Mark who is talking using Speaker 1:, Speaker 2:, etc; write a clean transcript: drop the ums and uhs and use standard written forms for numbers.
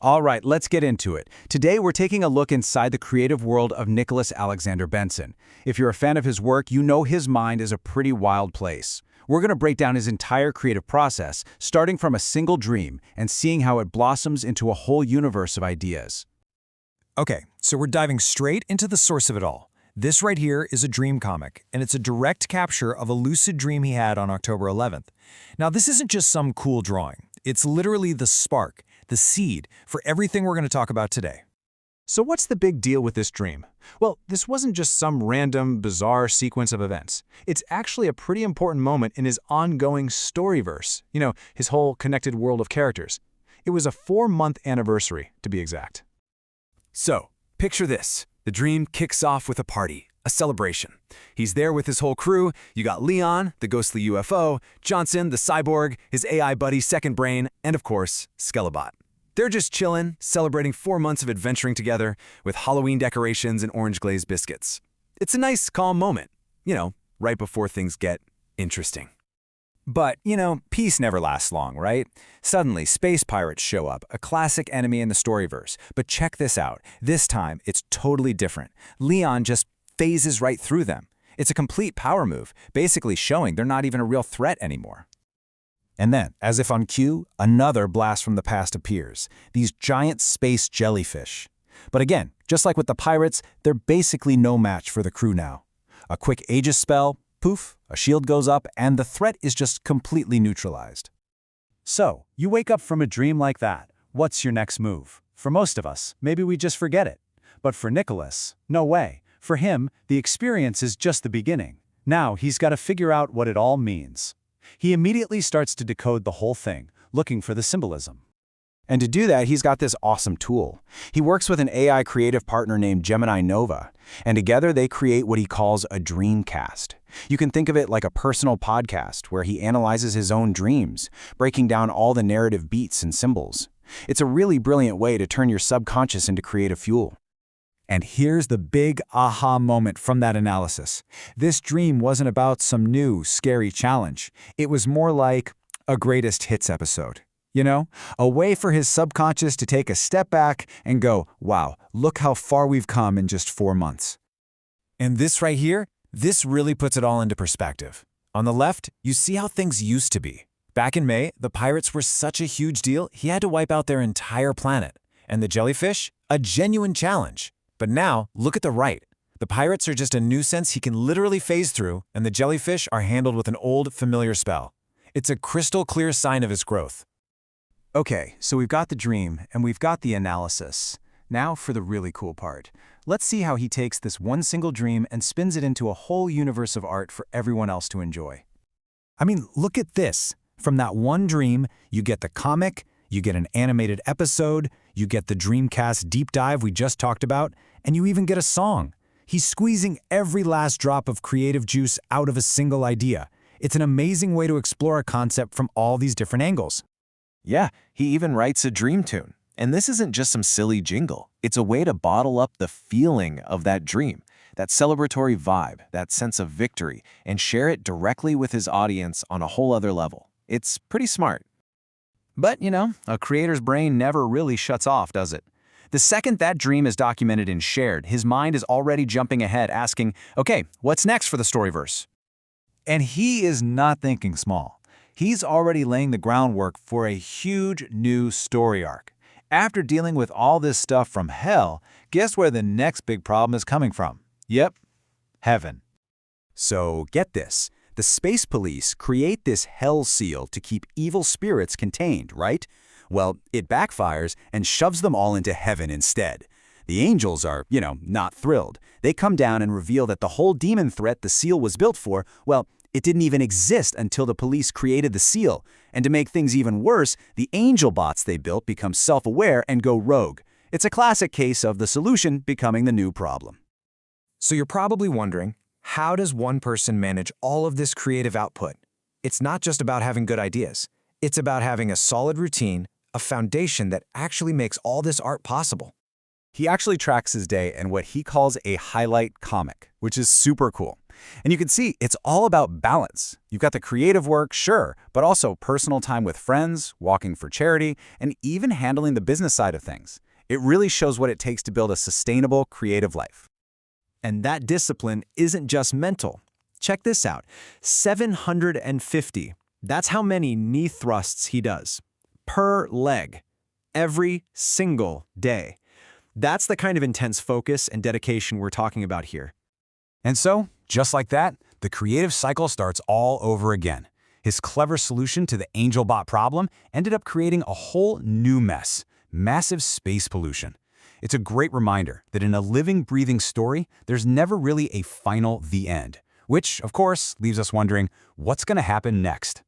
Speaker 1: All right, let's get into it. Today, we're taking a look inside the creative world of Nicholas Alexander Benson. If you're a fan of his work, you know his mind is a pretty wild place. We're going to break down his entire creative process, starting from a single dream and seeing how it blossoms into a whole universe of ideas.
Speaker 2: Okay, so we're diving straight into the source of it all. This right here is a dream comic, and it's a direct capture of a lucid dream he had on October 11th. Now, this isn't just some cool drawing. It's literally the spark, the seed, for everything we're going to talk about today.
Speaker 1: So what's the big deal with this dream? Well, this wasn't just some random, bizarre sequence of events. It's actually a pretty important moment in his ongoing storyverse, his whole connected world of characters. It was a 4-month anniversary, to be exact.
Speaker 3: So, picture this. The dream kicks off with a party, a celebration. He's there with his whole crew. You got Leon, the ghostly UFO, Johnson, the cyborg, his AI buddy, Second Brain, and of course, Skelebot. They're just chillin', celebrating 4 months of adventuring together with Halloween decorations and orange glazed biscuits. It's a nice, calm moment, right before things get interesting.
Speaker 2: But, peace never lasts long, right? Suddenly, space pirates show up, a classic enemy in the storyverse. But check this out. This time, it's totally different. Leon just phases right through them. It's a complete power move, basically showing they're not even a real threat anymore. And then, as if on cue, another blast from the past appears. These giant space jellyfish. But again, just like with the pirates, they're basically no match for the crew now. A quick Aegis spell, poof, a shield goes up, and the threat is just completely neutralized.
Speaker 1: So, you wake up from a dream like that. What's your next move? For most of us, maybe we just forget it. But for Nicholas, no way. For him, the experience is just the beginning. Now he's got to figure out what it all means. He immediately starts to decode the whole thing, looking for the symbolism. And to do that, he's got this awesome tool. He works with an AI creative partner named Gemini Nova, and together they create what he calls a dreamcast. You can think of it like a personal podcast where he analyzes his own dreams, breaking down all the narrative beats and symbols. It's a really brilliant way to turn your subconscious into creative fuel.
Speaker 2: And here's the big aha moment from that analysis. This dream wasn't about some new, scary challenge. It was more like a greatest hits episode. A way for his subconscious to take a step back and go, wow, look how far we've come in just 4 months. And this right here, this really puts it all into perspective. On the left, you see how things used to be. Back in May, the pirates were such a huge deal, he had to wipe out their entire planet. And the jellyfish, a genuine challenge. But now, look at the right. The pirates are just a nuisance he can literally phase through, and the jellyfish are handled with an old, familiar spell. It's a crystal clear sign of his growth.
Speaker 1: Okay, so we've got the dream, and we've got the analysis. Now for the really cool part. Let's see how he takes this one single dream and spins it into a whole universe of art for everyone else to enjoy.
Speaker 2: I mean, look at this. From that one dream, you get the comic, you get an animated episode, you get the Dreamcast deep dive we just talked about, and you even get a song. He's squeezing every last drop of creative juice out of a single idea. It's an amazing way to explore a concept from all these different angles.
Speaker 4: Yeah, he even writes a dream tune. And this isn't just some silly jingle. It's a way to bottle up the feeling of that dream, that celebratory vibe, that sense of victory, and share it directly with his audience on a whole other level. It's pretty smart. But, a creator's brain never really shuts off, does it? The second that dream is documented and shared, his mind is already jumping ahead, asking, okay, what's next for the storyverse?
Speaker 2: And he is not thinking small. He's already laying the groundwork for a huge new story arc. After dealing with all this stuff from hell, guess where the next big problem is coming from? Yep, heaven.
Speaker 1: So get this. The space police create this hell seal to keep evil spirits contained, right? Well, it backfires and shoves them all into heaven instead. The angels are, not thrilled. They come down and reveal that the whole demon threat the seal was built for, well, it didn't even exist until the police created the seal. And to make things even worse, the angel bots they built become self-aware and go rogue. It's a classic case of the solution becoming the new problem.
Speaker 3: So you're probably wondering, how does one person manage all of this creative output? It's not just about having good ideas. It's about having a solid routine, a foundation that actually makes all this art possible.
Speaker 1: He actually tracks his day in what he calls a highlight comic, which is super cool.
Speaker 2: And you can see it's all about balance. You've got the creative work, sure, but also personal time with friends, walking for charity, and even handling the business side of things. It really shows what it takes to build a sustainable, creative life.
Speaker 5: And that discipline isn't just mental. Check this out, 750. That's how many knee thrusts he does, per leg, every single day. That's the kind of intense focus and dedication we're talking about here.
Speaker 2: And so, just like that, the creative cycle starts all over again. His clever solution to the AngelBot problem ended up creating a whole new mess, massive space pollution. It's a great reminder that in a living, breathing story, there's never really a final the end, which, of course, leaves us wondering, what's going to happen next?